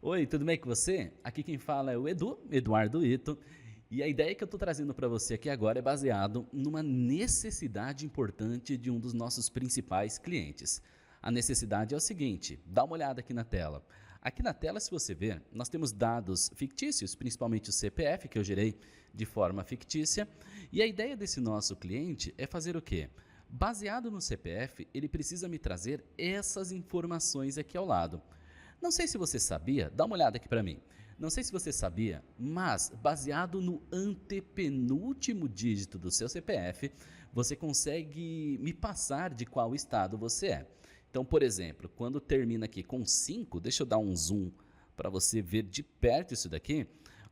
Oi, tudo bem com você? Aqui quem fala é o Eduardo Ito. E a ideia que eu estou trazendo para você aqui agora é baseado numa necessidade importante de um dos nossos principais clientes. A necessidade é o seguinte, dá uma olhada aqui na tela. Aqui na tela, se você ver, nós temos dados fictícios, principalmente o CPF, que eu gerei de forma fictícia. E a ideia desse nosso cliente é fazer o quê? Baseado no CPF, ele precisa me trazer essas informações aqui ao lado. Não sei se você sabia, dá uma olhada aqui para mim. Não sei se você sabia, mas baseado no antepenúltimo dígito do seu CPF, você consegue me passar de qual estado você é. Então, por exemplo, quando termina aqui com 5, deixa eu dar um zoom para você ver de perto isso daqui.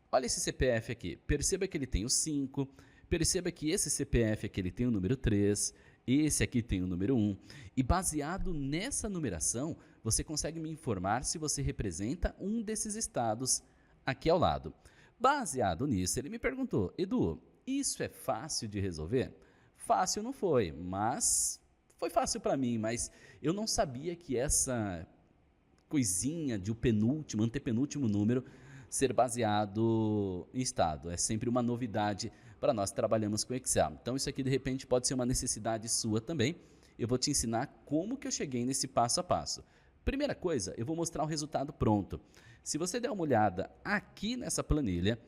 Olha esse CPF aqui, perceba que ele tem o 5, perceba que esse CPF aqui ele tem o número 3, esse aqui tem o número 1, e baseado nessa numeração, você consegue me informar se você representa um desses estados aqui ao lado. Baseado nisso, ele me perguntou, Edu, isso é fácil de resolver? Fácil não foi, mas foi fácil para mim, mas eu não sabia que essa coisinha de o penúltimo, antepenúltimo número ser baseado em estado. É sempre uma novidade para nós que trabalhamos com Excel. Então isso aqui de repente pode ser uma necessidade sua também. Eu vou te ensinar como que eu cheguei nesse passo a passo. Primeira coisa, eu vou mostrar o resultado pronto. Se você der uma olhada aqui nessa planilha,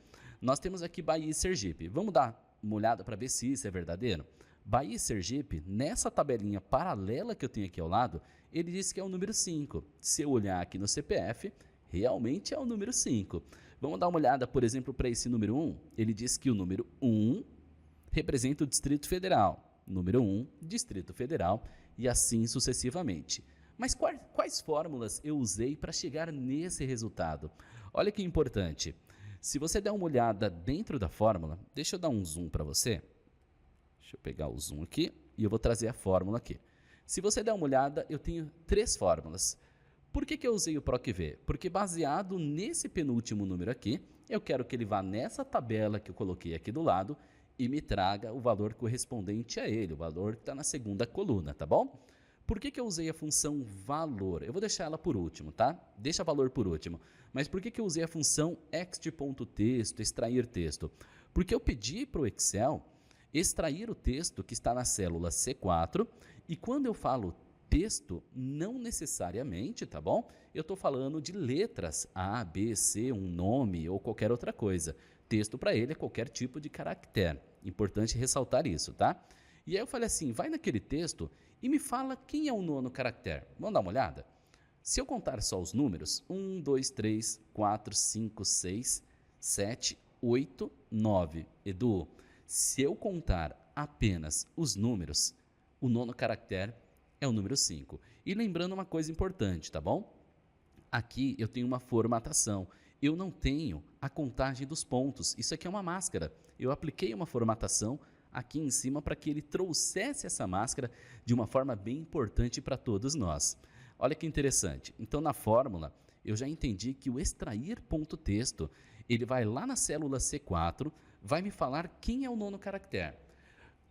nós temos aqui Bahia e Sergipe. Vamos dar uma olhada para ver se isso é verdadeiro? Bahia e Sergipe, nessa tabelinha paralela que eu tenho aqui ao lado, ele diz que é o número 5. Se eu olhar aqui no CPF, realmente é o número 5. Vamos dar uma olhada, por exemplo, para esse número 1. Ele diz que o número 1 representa o Distrito Federal. Número 1, Distrito Federal, e assim sucessivamente. Mas quais fórmulas eu usei para chegar nesse resultado? Olha que importante. Se você der uma olhada dentro da fórmula, deixa eu dar um zoom para você. Deixa eu pegar o zoom aqui e eu vou trazer a fórmula aqui. Se você der uma olhada, eu tenho 3 fórmulas. Por que eu usei o PROC-V? Porque baseado nesse penúltimo número aqui, eu quero que ele vá nessa tabela que eu coloquei aqui do lado e me traga o valor correspondente a ele, o valor que está na segunda coluna, tá bom? Por que eu usei a função valor? Eu vou deixar ela por último, tá? Deixa valor por último. Mas por que eu usei a função ext.texto, extrair texto? Porque eu pedi para o Excel extrair o texto que está na célula C4 e quando eu falo texto, não necessariamente, tá bom? Eu estou falando de letras A, B, C, um nome ou qualquer outra coisa. Texto para ele é qualquer tipo de caractere. Importante ressaltar isso, tá? E aí eu falei assim, vai naquele texto e me fala quem é o 9º caractere. Vamos dar uma olhada? Se eu contar só os números, 1, 2, 3, 4, 5, 6, 7, 8, 9. Edu, se eu contar apenas os números, o 9º caractere é o número 5. E lembrando uma coisa importante, tá bom? Aqui eu tenho uma formatação. Eu não tenho a contagem dos pontos. Isso aqui é uma máscara. Eu apliquei uma formatação aqui em cima para que ele trouxesse essa máscara de uma forma bem importante para todos nós. Olha que interessante. Então, na fórmula, eu já entendi que o extrair ponto texto, ele vai lá na célula C4, vai me falar quem é o 9º caractere.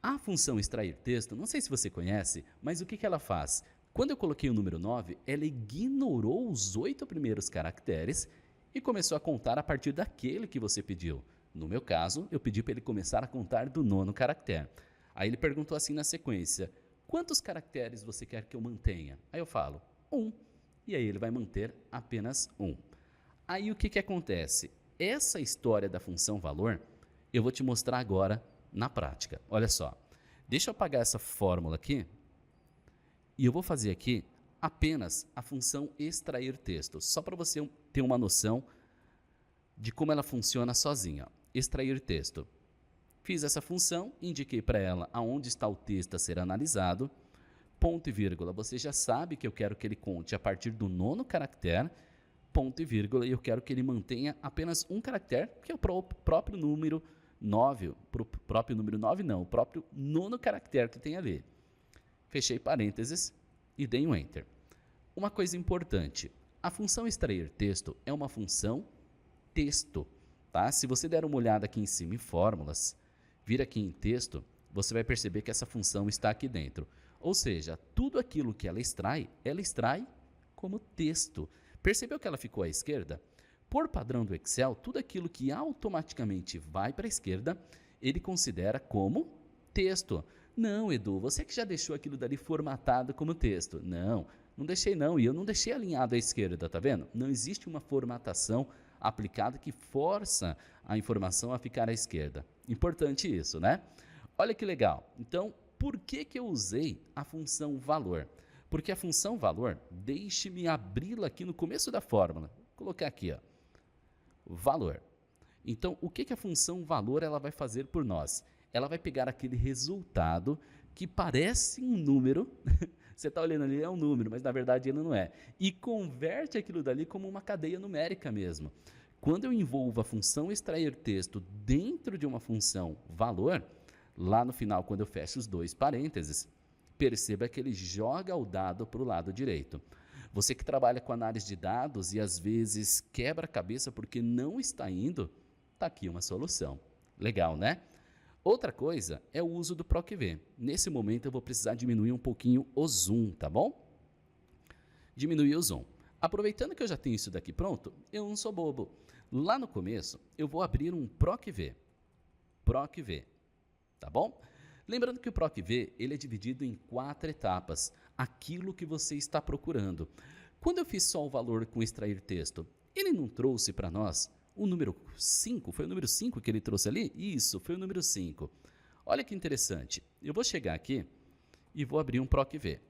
A função extrair texto, não sei se você conhece, mas o que ela faz? Quando eu coloquei o número 9, ela ignorou os 8 primeiros caracteres e começou a contar a partir daquele que você pediu. No meu caso, eu pedi para ele começar a contar do 9º caractere. Aí ele perguntou assim na sequência, quantos caracteres você quer que eu mantenha? Aí eu falo, 1. E aí ele vai manter apenas 1. Aí o que acontece? Essa história da função valor, eu vou te mostrar agora na prática. Olha só, deixa eu apagar essa fórmula aqui e eu vou fazer aqui apenas a função extrair texto, só para você ter uma noção de como ela funciona sozinha. Extrair texto. Fiz essa função, indiquei para ela aonde está o texto a ser analisado, ponto e vírgula, você já sabe que eu quero que ele conte a partir do 9º caractere, ponto e vírgula, e eu quero que ele mantenha apenas um caractere, que é o próprio número 9, o próprio número 9 não, o próprio 9º caractere que tem ali. Fechei parênteses e dei um Enter. Uma coisa importante, a função extrair texto é uma função texto, tá? Se você der uma olhada aqui em cima em fórmulas, vir aqui em texto, você vai perceber que essa função está aqui dentro. Ou seja, tudo aquilo que ela extrai como texto. Percebeu que ela ficou à esquerda? Por padrão do Excel, tudo aquilo que automaticamente vai para a esquerda, ele considera como texto. Não, Edu, você que já deixou aquilo dali formatado como texto. Não, não deixei não, e eu não deixei alinhado à esquerda, tá vendo? Não existe uma formatação aplicada que força a informação a ficar à esquerda. Importante isso, né? Olha que legal. Então, por que eu usei a função valor? Porque a função valor, deixe-me abri-la aqui no começo da fórmula. Vou colocar aqui, ó, valor. Então, o que a função valor ela vai fazer por nós? Ela vai pegar aquele resultado que parece um número, você está olhando ali, é um número, mas na verdade ele não é, e converte aquilo dali como uma cadeia numérica mesmo. Quando eu envolvo a função extrair texto dentro de uma função valor, lá no final, quando eu fecho os dois parênteses, perceba que ele joga o dado para o lado direito. Você que trabalha com análise de dados e às vezes quebra a cabeça porque não está indo, está aqui uma solução. Legal, né? Outra coisa é o uso do PROC-V. Nesse momento eu vou precisar diminuir um pouquinho o zoom, tá bom? Diminuir o zoom. Aproveitando que eu já tenho isso daqui pronto, eu não sou bobo. Lá no começo eu vou abrir um PROC-V. PROC-V, tá bom? Lembrando que o PROC-V ele é dividido em 4 etapas, aquilo que você está procurando. Quando eu fiz só o valor com extrair texto, ele não trouxe para nós o número 5, foi o número 5 que ele trouxe ali? Isso, foi o número 5. Olha que interessante, eu vou chegar aqui e vou abrir um PROC-V.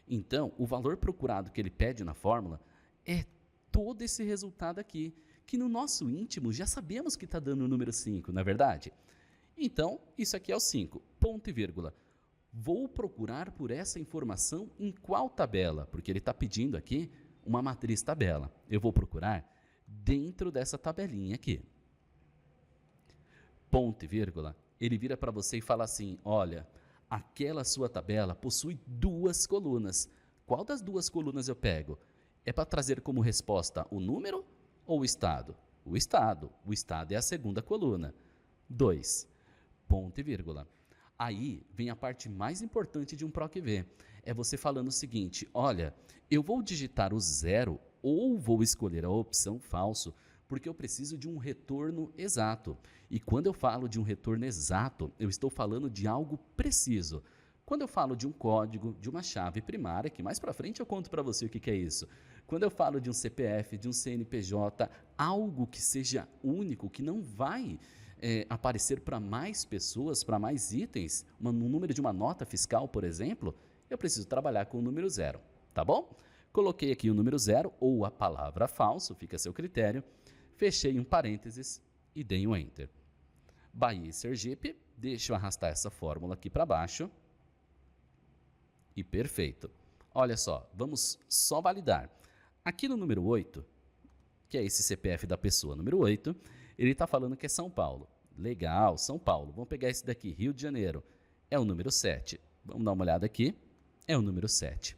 Então, o valor procurado que ele pede na fórmula é todo esse resultado aqui, que no nosso íntimo já sabemos que está dando o número 5, não é verdade? Então, isso aqui é o 5, ponto e vírgula. Vou procurar por essa informação em qual tabela? Porque ele está pedindo aqui uma matriz tabela. Eu vou procurar dentro dessa tabelinha aqui. Ponto e vírgula, ele vira para você e fala assim, olha, aquela sua tabela possui 2 colunas. Qual das 2 colunas eu pego? É para trazer como resposta o número ou o estado? O estado. O estado é a segunda coluna. 2. Ponto e vírgula. Aí vem a parte mais importante de um PROC-V. É você falando o seguinte, olha, eu vou digitar o 0 ou vou escolher a opção falso, porque eu preciso de um retorno exato. E quando eu falo de um retorno exato, eu estou falando de algo preciso. Quando eu falo de um código, de uma chave primária, que mais para frente eu conto para você o que é isso. Quando eu falo de um CPF, de um CNPJ, algo que seja único, que não vai aparecer para mais pessoas, para mais itens, no número de uma nota fiscal, por exemplo, eu preciso trabalhar com o número 0, tá bom? Coloquei aqui o número 0 ou a palavra falso, fica a seu critério, fechei um parênteses e dei um Enter. Bahia e Sergipe, deixa eu arrastar essa fórmula aqui para baixo e perfeito. Olha só, vamos só validar. Aqui no número 8, que é esse CPF da pessoa, número 8, ele está falando que é São Paulo. Legal, São Paulo. Vamos pegar esse daqui, Rio de Janeiro. É o número 7. Vamos dar uma olhada aqui. É o número 7.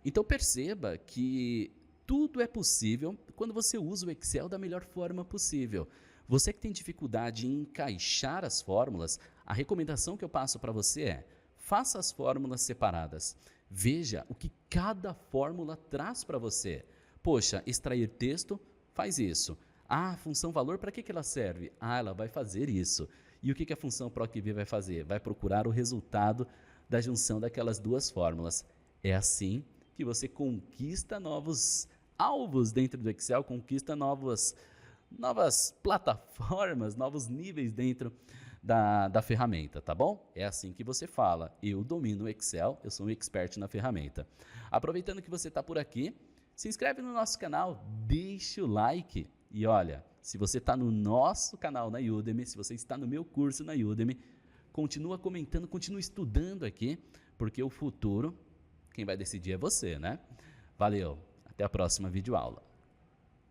Então perceba que tudo é possível quando você usa o Excel da melhor forma possível. Você que tem dificuldade em encaixar as fórmulas, a recomendação que eu passo para você é: faça as fórmulas separadas. Veja o que cada fórmula traz para você. Poxa, extrair texto faz isso. Ah, a função valor, para que ela serve? Ah, ela vai fazer isso. E o que a função PROC-V vai fazer? Vai procurar o resultado da junção daquelas 2 fórmulas. É assim que você conquista novos alvos dentro do Excel, conquista novas plataformas, novos níveis dentro da ferramenta, tá bom? É assim que você fala, eu domino o Excel, eu sou um expert na ferramenta. Aproveitando que você está por aqui, se inscreve no nosso canal, deixa o like e olha, se você está no nosso canal na Udemy, se você está no meu curso na Udemy, continua comentando, continua estudando aqui, porque o futuro, quem vai decidir é você, né? Valeu, até a próxima videoaula.